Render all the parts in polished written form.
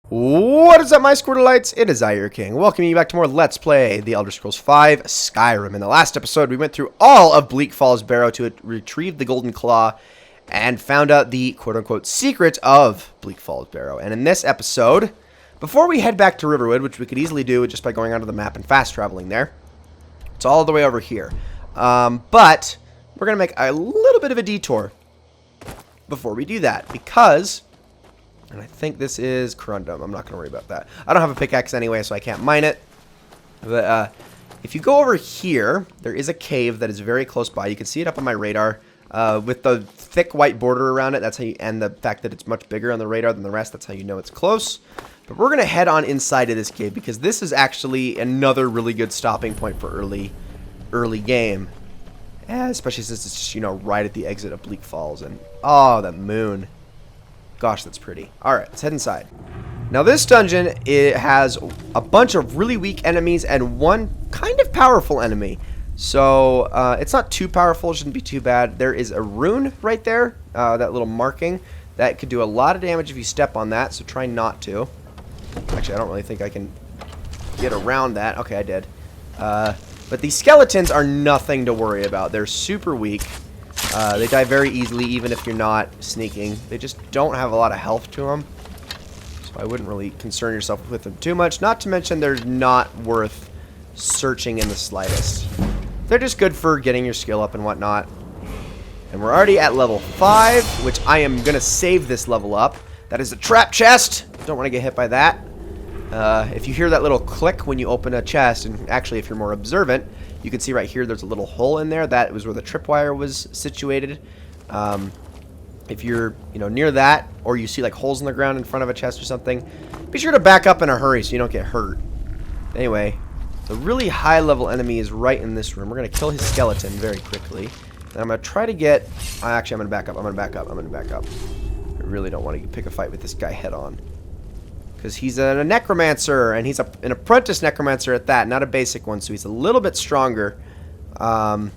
What is up, my Squirtleites? It is I, your king. Welcoming you back to more Let's Play The Elder Scrolls V Skyrim. In the last episode, we went through all of Bleak Falls Barrow to retrieve the Golden Claw and found out the quote-unquote secret of Bleak Falls Barrow. And in this episode, before we head back to Riverwood, which we could easily do just by going onto the map and fast traveling there, it's all the way over here. But we're going to make a little bit of a detour before we do that, because... and I think this is Corundum. I'm not going to worry about that. I don't have a pickaxe anyway, so I can't mine it. But if you go over here, there is a cave that is very close by. You can see it up on my radar. With the thick white border around it, that's how you, and the fact that it's much bigger on the radar than the rest, that's how you know it's close. But we're going to head on inside of this cave, because this is actually another really good stopping point for early game. Especially since it's just, you know, right at the exit of Bleak Falls. And, oh, the moon. Gosh, that's pretty. Alright, let's head inside. Now, this dungeon, it has a bunch of really weak enemies and one kind of powerful enemy. So, it's not too powerful. It shouldn't be too bad. There is a rune right there, that little marking. That could do a lot of damage if you step on that, so try not to. Actually, I don't really think I can get around that. Okay, I did. But these skeletons are nothing to worry about. They're super weak. They die very easily, even if you're not sneaking. They just don't have a lot of health to them. So I wouldn't really concern yourself with them too much. Not to mention they're not worth searching in the slightest. They're just good for getting your skill up and whatnot. And we're already at level 5, which I am going to save this level up. That is a trap chest. Don't want to get hit by that. If you hear that little click when you open a chest, and actually if you're more observant, you can see right here there's a little hole in there. That was where the tripwire was situated. If you're, you know, near that, or you see like holes in the ground in front of a chest or something, be sure to back up in a hurry so you don't get hurt. Anyway, the really high level enemy is right in this room. We're going to kill his skeleton very quickly. And I'm going to try to get... actually, I'm going to back up. I'm going to back up. I'm going to back up. I really don't want to pick a fight with this guy head on. Because he's a necromancer, and he's an apprentice necromancer at that, not a basic one, so he's a little bit stronger. And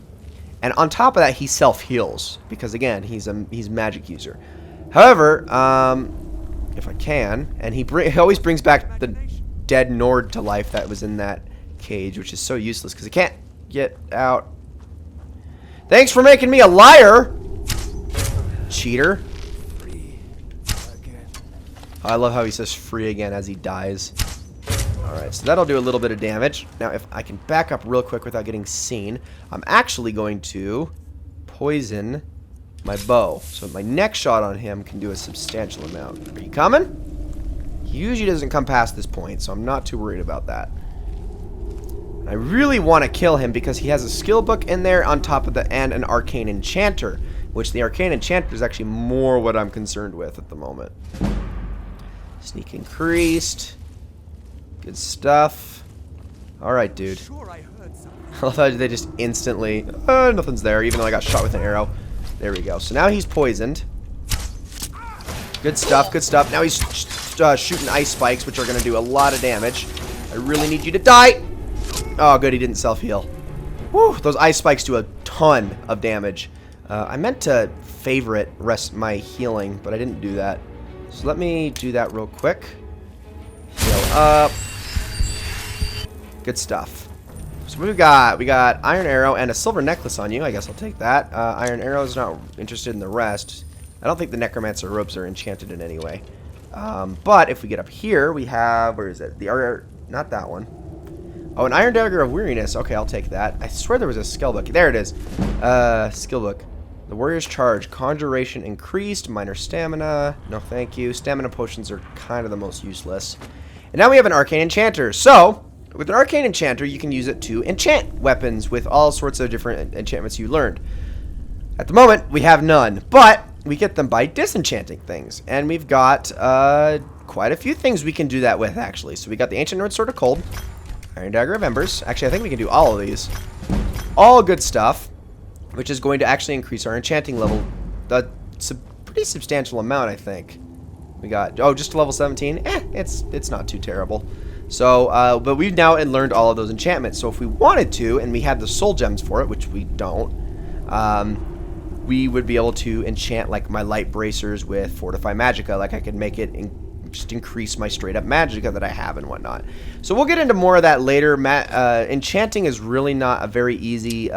on top of that, he self-heals, because again, he's a magic user. However, if I can, and he always brings back the dead Nord to life that was in that cage, which is so useless, because he can't get out. Thanks for making me a liar, cheater. I love how he says free again as he dies. Alright, so that'll do a little bit of damage. Now, if I can back up real quick without getting seen, I'm actually going to poison my bow. So my next shot on him can do a substantial amount. Are you coming? He usually doesn't come past this point, so I'm not too worried about that. I really want to kill him because he has a skill book in there on top of and an arcane enchanter, which the arcane enchanter is actually more what I'm concerned with at the moment. Sneak increased. Good stuff. Alright, dude. I love how they just instantly... nothing's there, even though I got shot with an arrow. There we go. So now he's poisoned. Good stuff, good stuff. Now he's shooting ice spikes, which are going to do a lot of damage. I really need you to die! Oh, good, he didn't self-heal. Whew, those ice spikes do a ton of damage. I meant to favorite rest my healing, but I didn't do that. So let me do that real quick. Heal up. Good stuff. So what we got? We got Iron Arrow and a silver necklace on you. I guess I'll take that. Iron Arrow's not interested in the rest. I don't think the Necromancer ropes are enchanted in any way. But if we get up here, we have... where is it? Not that one. Oh, an Iron Dagger of Weariness. Okay, I'll take that. I swear there was a skill book. There it is. Skill book. The Warrior's Charge. Conjuration increased. Minor stamina. No, thank you. Stamina potions are kind of the most useless. And now we have an Arcane Enchanter. So, with an Arcane Enchanter, you can use it to enchant weapons with all sorts of different enchantments you learned. At the moment, we have none. But we get them by disenchanting things. And we've got quite a few things we can do that with, actually. So we got the Ancient Nord Sword of Cold. Iron Dagger of Embers. Actually, I think we can do all of these. All good stuff. Which is going to actually increase our enchanting level. It's a pretty substantial amount, I think. We got, oh, just to level 17? It's not too terrible. So, but we've now learned all of those enchantments. So if we wanted to, and we had the soul gems for it, which we don't, we would be able to enchant like my light bracers with Fortify Magicka. Like I could make it just increase my straight up magicka that I have and whatnot. So we'll get into more of that later. Enchanting is really not a very easy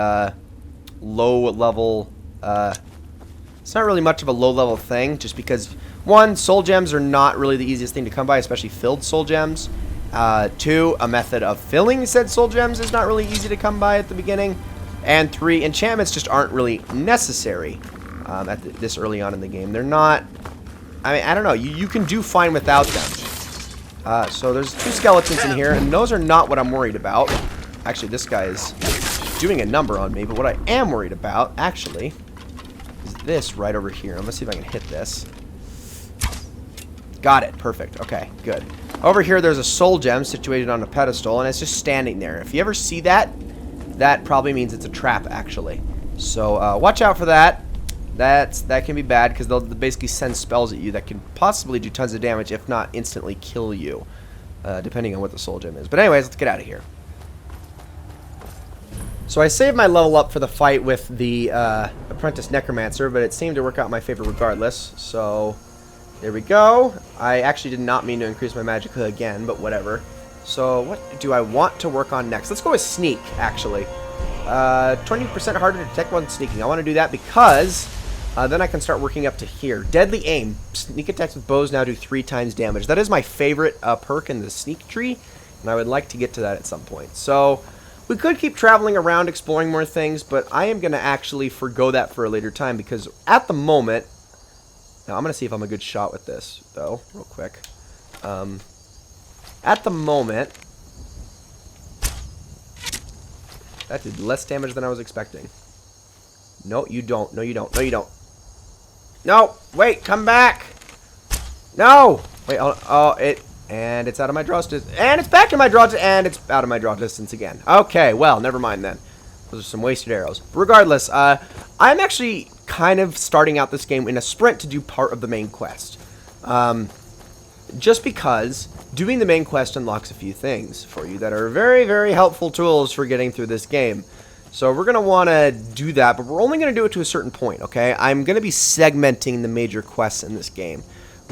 low level. It's not really much of a low level thing, just because one, soul gems are not really the easiest thing to come by, especially filled soul gems. Two, a method of filling said soul gems is not really easy to come by at the beginning. And three, enchantments just aren't really necessary this early on in the game. They're not, I mean, I don't know, you can do fine without them. So there's 2 skeletons in here, and those are not what I'm worried about. Actually, this guy is doing a number on me, but what I am worried about, actually, is this right over here. Let's see if I can hit this. Got it. Perfect. Okay, good. Over here, there's a soul gem situated on a pedestal, and it's just standing there. If you ever see that, that probably means it's a trap, actually. So watch out for that. That can be bad, because they'll basically send spells at you that can possibly do tons of damage, if not instantly kill you, depending on what the soul gem is. But anyways, let's get out of here. So I saved my level up for the fight with the apprentice necromancer, but it seemed to work out in my favor regardless. So there we go. I actually did not mean to increase my magicka again, but whatever. So what do I want to work on next? Let's go with sneak, actually. 20% harder to detect when sneaking. I want to do that because then I can start working up to here. Deadly aim. Sneak attacks with bows now do 3 times damage. That is my favorite perk in the sneak tree, and I would like to get to that at some point. So we could keep traveling around exploring more things, but I am going to actually forgo that for a later time, because at the moment, now I'm going to see if I'm a good shot with this, though, real quick. At the moment, that did less damage than I was expecting. No, you don't. No, you don't. No, you don't. No! Wait! Come back! No! Wait, and it's out of my draw distance. And it's back in my draw distance. And it's out of my draw distance again. Okay, well, never mind then. Those are some wasted arrows. But regardless, I'm actually kind of starting out this game in a sprint to do part of the main quest. Just because doing the main quest unlocks a few things for you that are very, very helpful tools for getting through this game. So we're going to want to do that, but we're only going to do it to a certain point, okay? I'm going to be segmenting the major quests in this game.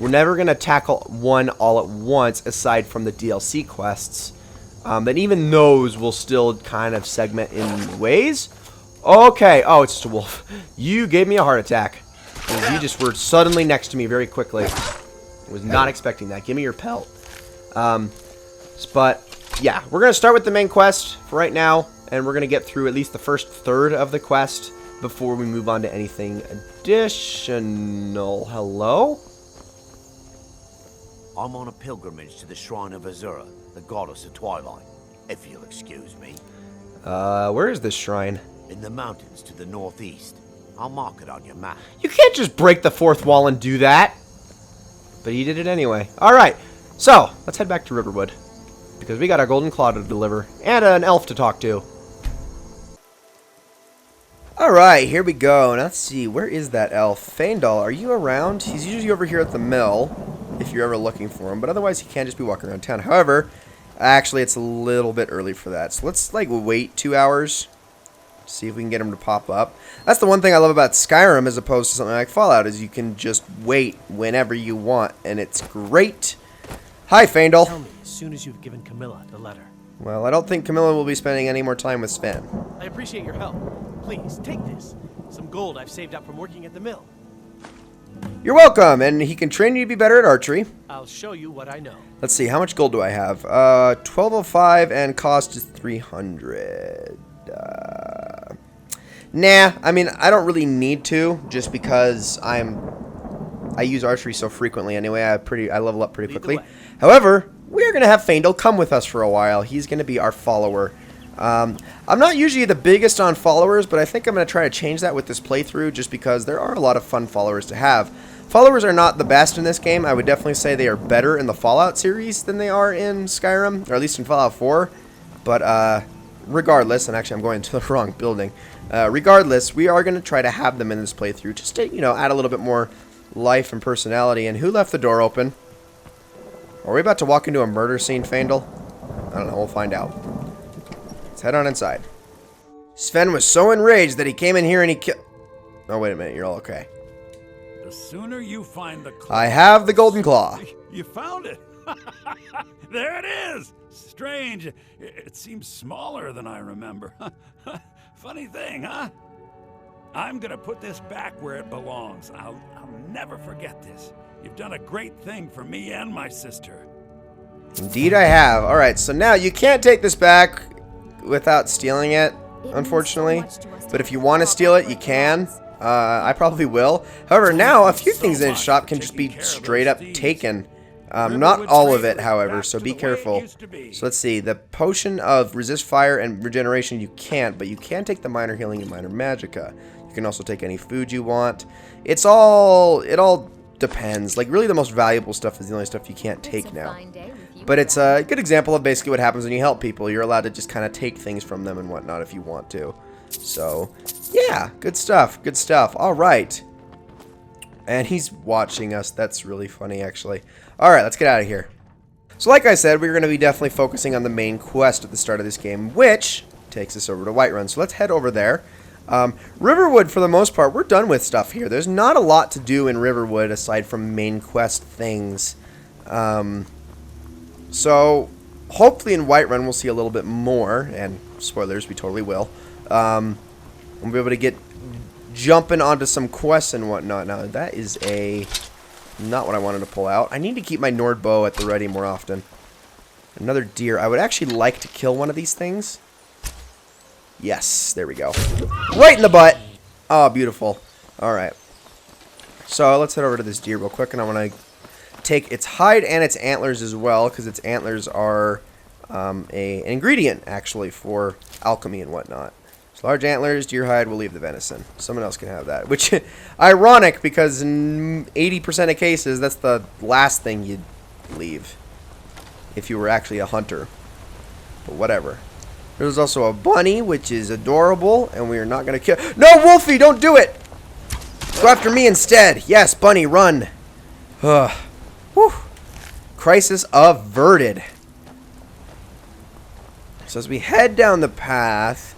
We're never going to tackle one all at once, aside from the DLC quests. But even those will still kind of segment in ways. Okay. Oh, it's just a wolf. You gave me a heart attack. You just were suddenly next to me very quickly. I was not expecting that. Give me your pelt. But, yeah. We're going to start with the main quest for right now. And we're going to get through at least the first third of the quest before we move on to anything additional. Hello? I'm on a pilgrimage to the shrine of Azura, the goddess of twilight, if you'll excuse me. Where is this shrine? In the mountains to the northeast. I'll mark it on your map. You can't just break the fourth wall and do that. But he did it anyway. Alright, so let's head back to Riverwood, because we got our golden claw to deliver and an elf to talk to. Alright, here we go. Now let's see, where is that elf? Faendal, are you around? He's usually over here at the mill, if you're ever looking for him, but otherwise he can just be walking around town. However, actually it's a little bit early for that, so let's like wait 2 hours, see if we can get him to pop up. That's the one thing I love about Skyrim as opposed to something like Fallout, is you can just wait whenever you want, and it's great. Hi, Faendal. Tell me as soon as you've given Camilla the letter. Well, I don't think Camilla will be spending any more time with Sven. I appreciate your help. Please, take this. Some gold I've saved up from working at the mill. You're welcome, and he can train you to be better at archery. I'll show you what I know. Let's see, how much gold do I have? 1205, and cost is 300. Nah, I mean, I don't really need to, just because I use archery so frequently anyway. I level up pretty quickly. However, we are going to have Faendal come with us for a while. He's going to be our follower. I'm not usually the biggest on followers, but I think I'm going to try to change that with this playthrough, just because there are a lot of fun followers to have. Followers are not the best in this game. I would definitely say they are better in the Fallout series than they are in Skyrim, or at least in Fallout 4. But regardless, and actually I'm going to the wrong building. Regardless, we are going to try to have them in this playthrough, just to, you know, add a little bit more life and personality. And who left the door open? Are we about to walk into a murder scene, Faendal? I don't know, we'll find out. Let's head on inside. Sven was so enraged that he came in here and he killed... Oh, wait a minute, you're all okay. The sooner you find the claw. I have the golden claw. You found it. There it is. Strange. It seems smaller than I remember. Funny thing, huh? I'm gonna put this back where it belongs. I'll never forget this. You've done a great thing for me and my sister. Indeed I have. Alright, so now you can't take this back without stealing it, unfortunately. But if you want to steal it, you can. I probably will. However, now a few things in his shop can just be straight up taken. Not all of it, however, so be careful. So let's see. The potion of resist fire and regeneration you can't, but you can take the minor healing and minor magicka. You can also take any food you want. It all depends. Like, really the most valuable stuff is the only stuff you can't take now. But it's a good example of basically what happens when you help people. You're allowed to just kind of take things from them and whatnot if you want to. So, yeah, good stuff. Good stuff. All right. And he's watching us. That's really funny, actually. All right, let's get out of here. So, like I said, we're going to be definitely focusing on the main quest at the start of this game, which takes us over to Whiterun. So let's head over there. Riverwood, for the most part, we're done with stuff here. There's not a lot to do in Riverwood aside from main quest things. So, hopefully in Whiterun we'll see a little bit more, and spoilers, we totally will. We'll be able to get jumping onto some quests and whatnot. Now, that is not what I wanted to pull out. I need to keep my Nord bow at the ready more often. Another deer. I would actually like to kill one of these things. Yes, there we go. Right in the butt. Oh, beautiful. Alright. So, let's head over to this deer real quick, and I want to take its hide and its antlers as well, because its antlers are an ingredient, actually, for alchemy and whatnot. So large antlers, deer hide, we'll leave the venison. Someone else can have that. Which, ironic, because in 80% of cases, that's the last thing you'd leave if you were actually a hunter. But whatever. There's also a bunny, which is adorable, and we are not going to kill... No, Wolfie, don't do it! Go after me instead. Yes, bunny, run. Ugh. Whew. Crisis averted. So as we head down the path...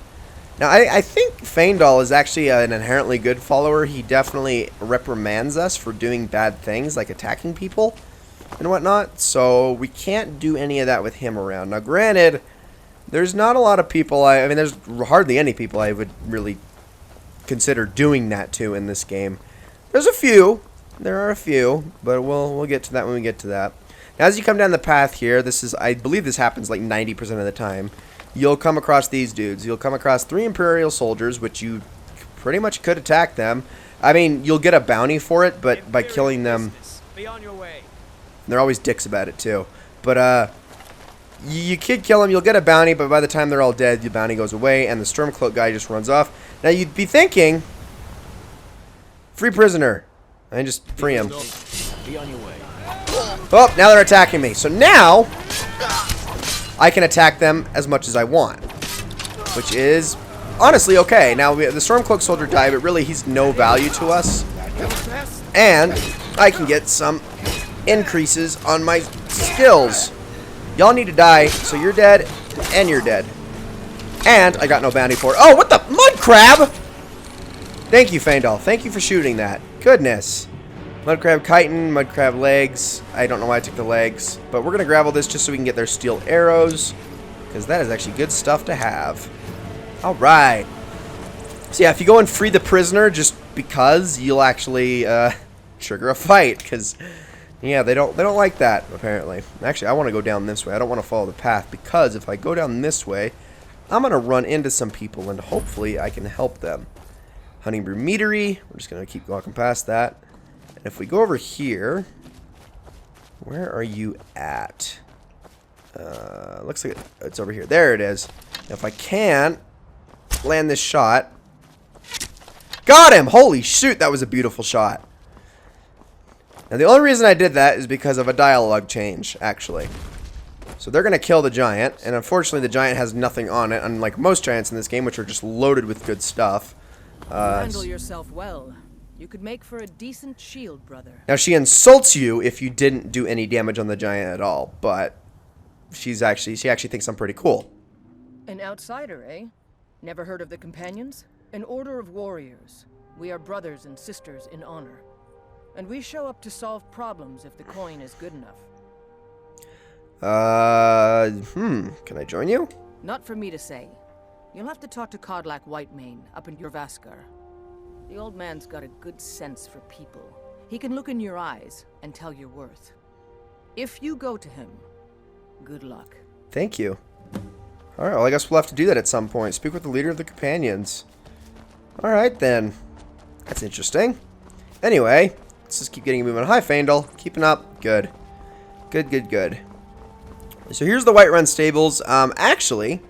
Now, I think Faendal is actually an inherently good follower. He definitely reprimands us for doing bad things, like attacking people and whatnot. So we can't do any of that with him around. Now, granted, there's not a lot of people... I mean, there's hardly any people I would really consider doing that to in this game. There's a few. There are a few, but we'll get to that when we get to that. Now, as you come down the path here, I believe this happens like 90% of the time. You'll come across these dudes. You'll come across 3 Imperial soldiers, which you pretty much could attack them. I mean, you'll get a bounty for it, but by killing them, Be on your way. they're always dicks about it too. But you could kill them. You'll get a bounty, but by the time they're all dead, the bounty goes away, and the Stormcloak guy just runs off. Now, you'd be thinking, free prisoner. And just free him. Be on your way. Oh, now they're attacking me. So now, I can attack them as much as I want. Which is, honestly, okay. Now, the Stormcloak soldier died, but really, he's no value to us. And I can get some increases on my skills. Y'all need to die, so you're dead, and you're dead. And I got no bounty for it. Oh, what the? Mud crab! Thank you, Faendal. Thank you for shooting that. Goodness. Mud crab chitin, mud crab legs. I don't know why I took the legs. But we're going to grab all this just so we can get their steel arrows. Because that is actually good stuff to have. Alright. So yeah, if you go and free the prisoner just because, you'll actually trigger a fight. Because, yeah, they don't like that, apparently. Actually, I want to go down this way. I don't want to follow the path. Because if I go down this way, I'm going to run into some people. And hopefully I can help them. Hunting Brew Meadery. We're just going to keep walking past that. And if we go over here, where are you at? Looks like it's over here. There it is. If I can land this shot. Got him! Holy shoot, that was a beautiful shot. Now, the only reason I did that is because of a dialogue change, actually. So they're going to kill the giant. And unfortunately, the giant has nothing on it, unlike most giants in this game, which are just loaded with good stuff. Handle yourself well. You could make for a decent shield, brother. Now, she insults you if you didn't do any damage on the giant at all, but she actually thinks I'm pretty cool. An outsider, eh? Never heard of the Companions? An order of warriors. We are brothers and sisters in honor. And we show up to solve problems if the coin is good enough. Can I join you? Not for me to say. You'll have to talk to Codlac Whitemane up in Jorvaskar. The old man's got a good sense for people. He can look in your eyes and tell your worth. If you go to him, good luck. Thank you. Alright, well I guess we'll have to do that at some point. Speak with the leader of the companions. Alright then. That's interesting. Anyway, let's just keep getting moving. Hi Faendal. Keeping up. Good. Good, good, good. So here's the Whiterun stables. Actually,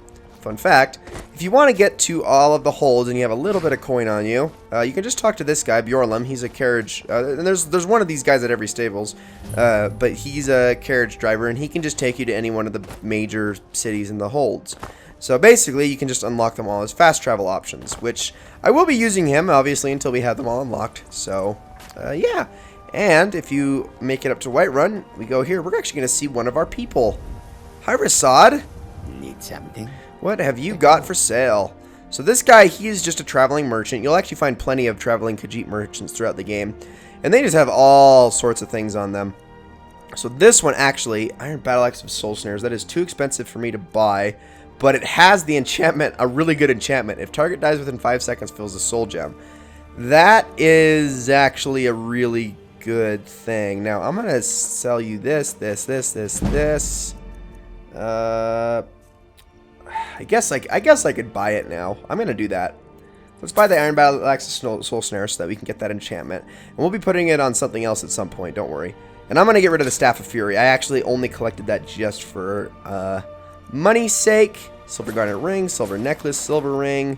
fun fact, if you want to get to all of the holds and you have a little bit of coin on you, you can just talk to this guy, Bjorlum. He's a carriage, and there's one of these guys at every stables, but he's a carriage driver, and he can just take you to any one of the major cities in the holds. So basically, you can just unlock them all as fast travel options, which I will be using him, obviously, until we have them all unlocked. So, yeah. And if you make it up to Whiterun, we go here. We're actually going to see one of our people. Hi, Rasad. Need something? What have you got for sale? So this guy, he is just a traveling merchant. You'll actually find plenty of traveling Khajiit merchants throughout the game. And they just have all sorts of things on them. So this one, actually, Iron Battle Axe of Soul Snares. That is too expensive for me to buy. But it has the enchantment, a really good enchantment. If target dies within 5 seconds, fills a soul gem. That is actually a really good thing. Now, I'm going to sell you this. I guess I could buy it now. I'm gonna do that. Let's buy the Iron Battle Axe of Soul Snare so that we can get that enchantment. And we'll be putting it on something else at some point, don't worry. And I'm gonna get rid of the Staff of Fury. I actually only collected that just for money's sake. Silver garnet ring, silver necklace, silver ring.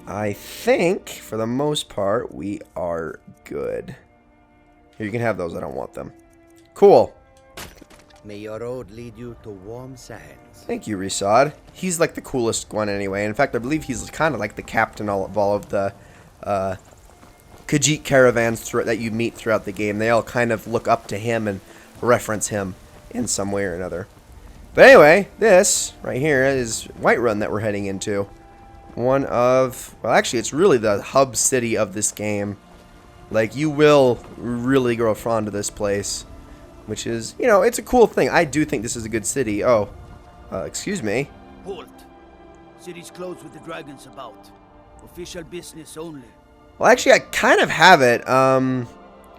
I think, for the most part, we are good. Here, you can have those. I don't want them. Cool. May your road lead you to warm sands. Thank you, Risad. He's like the coolest one anyway. In fact, I believe he's kind of like the captain of all of the Khajiit caravans that you meet throughout the game. They all kind of look up to him and reference him in some way or another. But anyway, this right here is Whiterun that we're heading into. One of, well, actually, it's really the hub city of this game. Like, you will really grow fond of this place. Which is, you know, it's a cool thing. I do think this is a good city. Oh, excuse me. Halt. City's closed with the dragons about. Official business only. Well, actually, I kind of have it.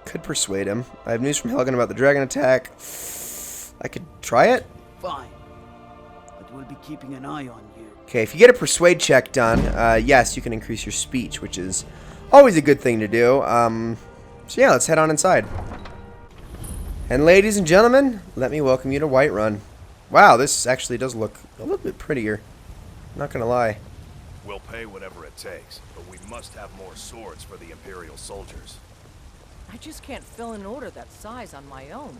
Could persuade him. I have news from Helgen about the dragon attack. I could try it. Fine. But we'll be keeping an eye on you. Okay, if you get a persuade check done, yes, you can increase your speech, which is always a good thing to do. So yeah, let's head on inside. And ladies and gentlemen, let me welcome you to Whiterun. Wow, this actually does look a little bit prettier. Not gonna lie. We'll pay whatever it takes, but we must have more swords for the Imperial soldiers. I just can't fill an order that size on my own.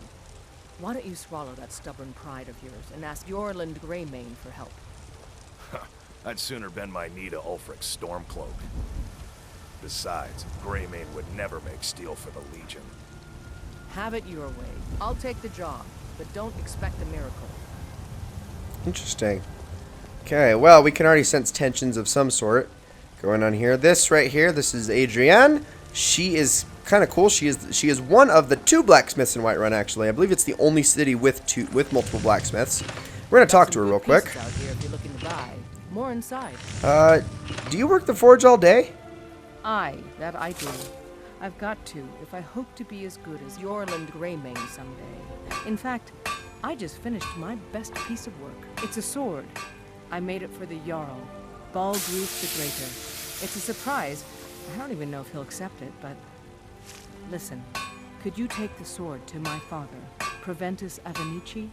Why don't you swallow that stubborn pride of yours and ask Yorland Greymane for help? I'd sooner bend my knee to Ulfric's Stormcloak. Besides, Greymane would never make steel for the Legion. Have it your way. I'll take the job, but don't expect a miracle. Interesting. Okay, well, we can already sense tensions of some sort going on here. This right here, this is Adrienne. She is kind of cool. She is one of the 2 blacksmiths in Whiterun, actually. I believe it's the only city with multiple blacksmiths. We're gonna talk to her real quick. Out here if you're looking to buy. More inside. Do you work the forge all day? Aye, that I do. I've got to, if I hope to be as good as Yorland Greymane someday. In fact, I just finished my best piece of work. It's a sword. I made it for the Jarl, Balgruuf the Greater. It's a surprise. I don't even know if he'll accept it, but... Listen, could you take the sword to my father, Proventus Avenici?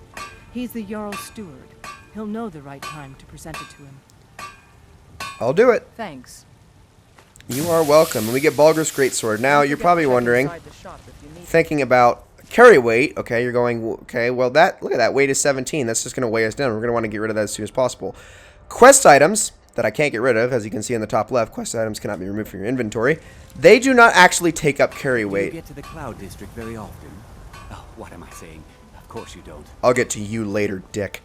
He's the Jarl's steward. He'll know the right time to present it to him. I'll do it. Thanks. You are welcome. And we get Balgruuf's greatsword. Now, you're probably wondering, Thinking thinking about carry weight. Okay, you're going, okay, well, look at that. Weight is 17. That's just going to weigh us down. We're going to want to get rid of that as soon as possible. Quest items that I can't get rid of, as you can see in the top left, quest items cannot be removed from your inventory. They do not actually take up carry weight. Do you get to the Cloud District very often? Oh, what am I saying? Of course you don't. I'll get to you later, dick.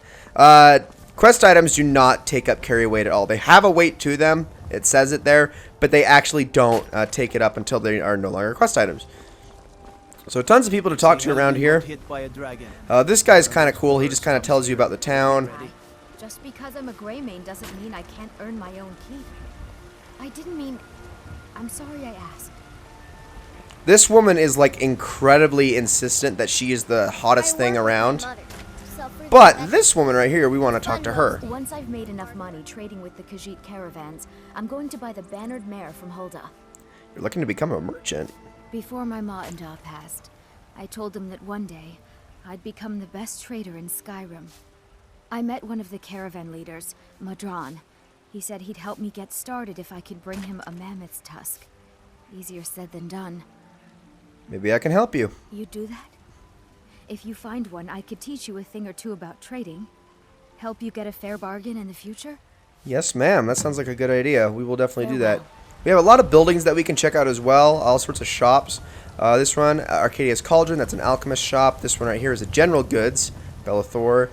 quest items do not take up carry weight at all. They have a weight to them. It says it there, but they actually don't take it up until they are no longer quest items. So tons of people to talk to around here. Hit by a dragon. This guy's kind of cool. He just kind of tells you about the town. Just because I'm a Greymane doesn't mean I can't earn my own keep. I didn't mean... I'm sorry I asked. This woman is like incredibly insistent that she is the hottest thing around. But this woman right here, we want to talk to her. Once I've made enough money trading with the Khajiit caravans, I'm going to buy the bannered mare from Hulda. You're looking to become a merchant. Before my ma and Da passed, I told them that one day I'd become the best trader in Skyrim. I met one of the caravan leaders, Madran. He said he'd help me get started if I could bring him a mammoth's tusk. Easier said than done. Maybe I can help you. You'd do that? If you find one, I could teach you a thing or two about trading. Help you get a fair bargain in the future? Yes, ma'am. That sounds like a good idea. We will definitely do that. We have a lot of buildings that we can check out as well. All sorts of shops. This one, Arcadia's Cauldron. That's an alchemist shop. This one right here is a general goods. Bellathor.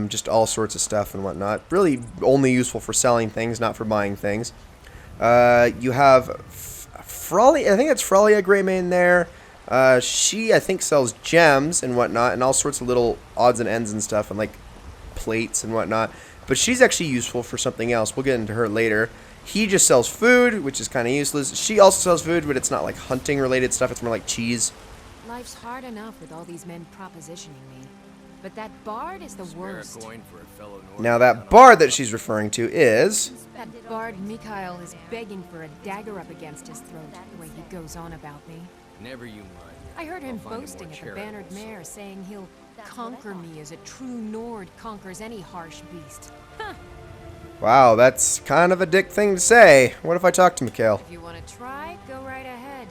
Just all sorts of stuff and whatnot. Really only useful for selling things, not for buying things. You have Frawley. I think that's Frawley Greymane there. She, I think, sells gems and whatnot, and all sorts of little odds and ends and stuff, and like plates and whatnot. But she's actually useful for something else. We'll get into her later. He just sells food, which is kind of useless. She also sells food, but it's not like hunting related stuff. It's more like cheese. Life's hard enough with all these men propositioning me. But that bard is the worst. Now that bard that she's referring to is... That bard Mikhail is begging for a dagger up against his throat, the way he goes on about me. Never you mind. I heard him boasting at the bannered mare, saying he'll conquer me as a true Nord conquers any harsh beast. Huh. Wow, that's kind of a dick thing to say. What if I talk to Mikhail? If you want to try, go right ahead.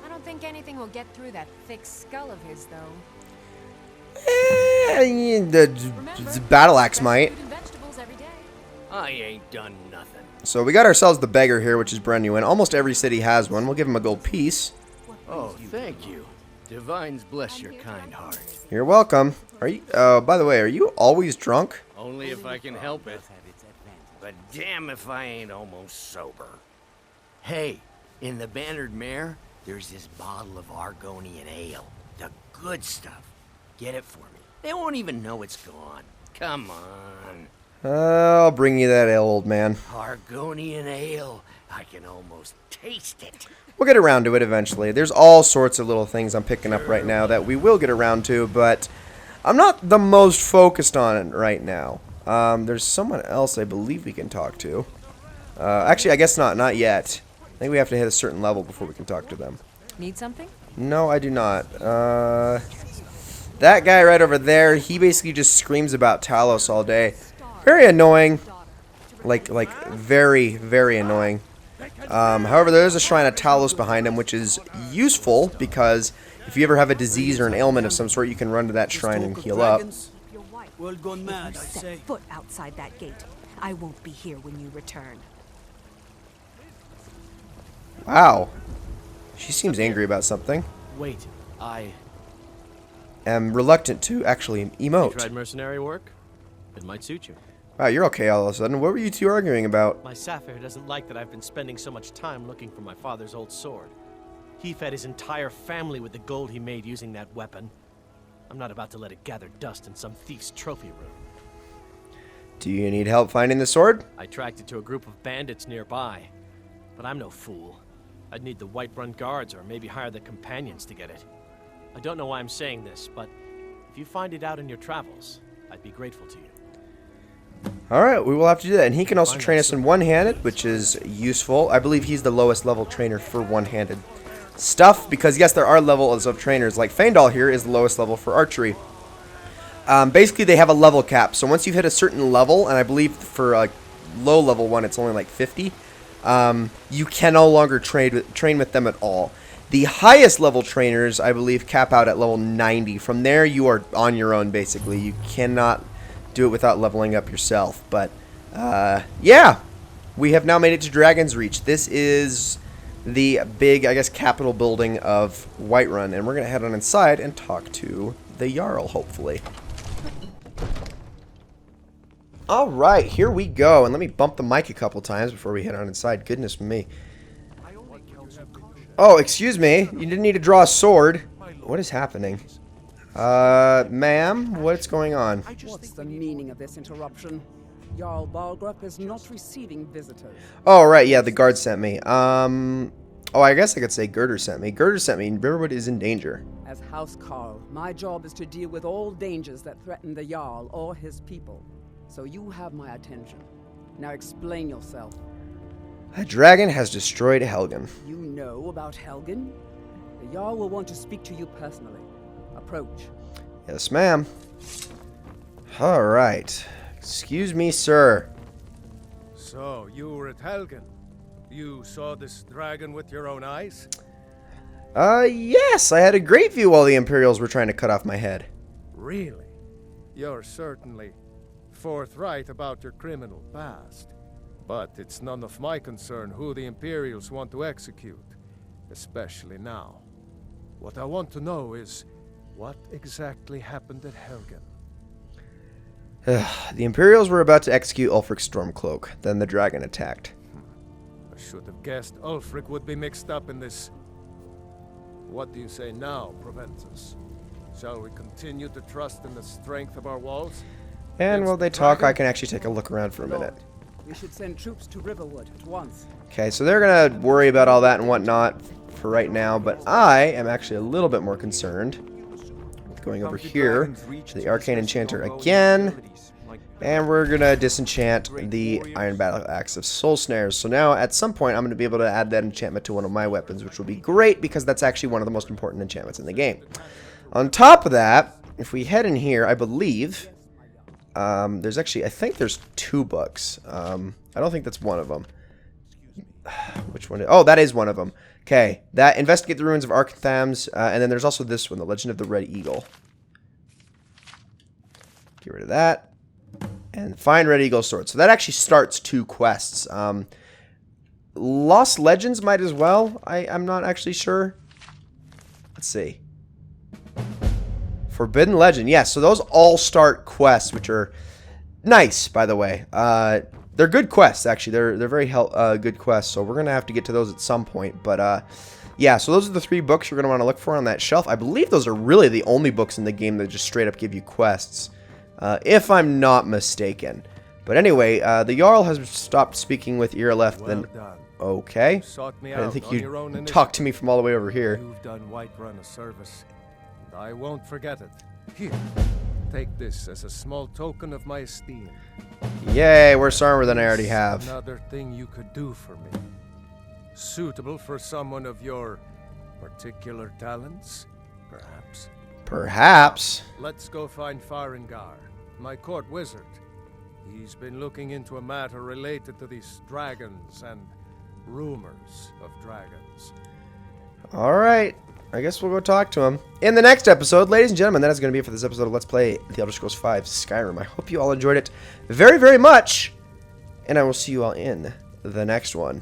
I don't think anything will get through that thick skull of his, though. The battle axe might. I ain't done nothing. So we got ourselves the beggar here, which is brand new, and almost every city has one. We'll give him a gold piece. Oh, thank you. Divines bless your kind heart. You're welcome. Are you? By the way, are you always drunk? Only if I can help it. But damn if I ain't almost sober. Hey, in the bannered mare, there's this bottle of Argonian ale. The good stuff. Get it for me. They won't even know it's gone. Come on. I'll bring you that ale, old man. Argonian ale. I can almost taste it. We'll get around to it eventually. There's all sorts of little things I'm picking up right now that we will get around to, but I'm not the most focused on it right now. There's someone else I believe we can talk to. Actually, I guess not yet. I think we have to hit a certain level before we can talk to them. Need something? No, I do not. That guy right over there, he basically just screams about Talos all day. Very annoying. Like very, very annoying. However, there is a shrine of Talos behind him, which is useful because if you ever have a disease or an ailment of some sort, you can run to that shrine and heal up. World gone mad, I say. Step foot outside that gate. I won't be here when you return. Wow. She seems angry about something. Wait, I am reluctant to actually emote. tried mercenary work? It might suit you. Wow, you're okay all of a sudden. What were you two arguing about? My Sapphire doesn't like that I've been spending so much time looking for my father's old sword. He fed his entire family with the gold he made using that weapon. I'm not about to let it gather dust in some thief's trophy room. Do you need help finding the sword? I tracked it to a group of bandits nearby, but I'm no fool. I'd need the Whiterun guards or maybe hire the companions to get it. I don't know why I'm saying this, but if you find it out in your travels, I'd be grateful to you. Alright, we will have to do that. And he can also train us in one-handed, which is useful. I believe he's the lowest level trainer for one-handed stuff, because yes, there are levels of trainers. Like Faendal here is the lowest level for archery. Basically, they have a level cap. So once you've hit a certain level, and I believe for a low level one, it's only like 50, you can no longer train with them at all. The highest level trainers, I believe, cap out at level 90. From there, you are on your own, basically. You cannot do it without leveling up yourself. But, yeah. We have now made it to Dragon's Reach. This is the big, I guess, capital building of Whiterun. And we're going to head on inside and talk to the Jarl, hopefully. All right, here we go. And let me bump the mic a couple times before we head on inside. Goodness me. Oh, excuse me. You didn't need to draw a sword. What is happening? Ma'am, what's going on? What's the meaning of this interruption? Jarl Balgrup is not receiving visitors. Oh, right, yeah, the guard sent me. Oh, I guess I could say Girder sent me. Girder sent me. Riverwood is in danger. As House Carl, my job is to deal with all dangers that threaten the Jarl or his people. So you have my attention. Now explain yourself. A dragon has destroyed Helgen. You know about Helgen? The Jarl will want to speak to you personally. Approach. Yes, ma'am. All right. Excuse me, sir. So, you were at Helgen. You saw this dragon with your own eyes? Yes. I had a great view while the Imperials were trying to cut off my head. Really? You're certainly forthright about your criminal past. But it's none of my concern who the Imperials want to execute, especially now. What I want to know is, what exactly happened at Helgen? The Imperials were about to execute Ulfric's Stormcloak. Then the dragon attacked. I should have guessed Ulfric would be mixed up in this. What do you say now, Proventus? Shall we continue to trust in the strength of our walls? And while they talk, I can actually take a look around for a minute. We should send troops to Riverwood at once. Okay, so they're going to worry about all that and whatnot for right now, but I am actually a little bit more concerned with going over here to the Arcane Enchanter again, and we're going to disenchant the Iron Battle Axe of Soul Snares. So now, at some point, I'm going to be able to add that enchantment to one of my weapons, which will be great because that's actually one of the most important enchantments in the game. On top of that, if we head in here, I believe... there's actually, I think there's 2 books. I don't think that's one of them. Which one? Oh, that is one of them. Okay, that Investigate the Ruins of Arkathams, and then there's also this one, The Legend of the Red Eagle. Get rid of that. And find Red Eagle Sword. So that actually starts 2 quests. Lost Legends might as well. I'm not actually sure. Let's see. Forbidden Legend. Yes, so those all start quests, which are nice, by the way. They're good quests, actually. They're very good quests, so we're going to have to get to those at some point. But, yeah, so those are the 3 books you're going to want to look for on that shelf. I believe those are really the only books in the game that just straight up give you quests, if I'm not mistaken. But anyway, the Jarl has stopped speaking with Irileth. Well then done. Okay. I I didn't think you'd talk to me from all the way over here. You've done Whiterun a service. I won't forget it. Here, take this as a small token of my esteem. Yay, worse armor than I already have. Another thing you could do for me. Suitable for someone of your particular talents, perhaps. Perhaps. Let's go find Farengar, my court wizard. He's been looking into a matter related to these dragons and rumors of dragons. Alright. I guess we'll go talk to him. In the next episode, ladies and gentlemen, that is going to be it for this episode of Let's Play The Elder Scrolls V Skyrim. I hope you all enjoyed it very, very much. And I will see you all in the next one.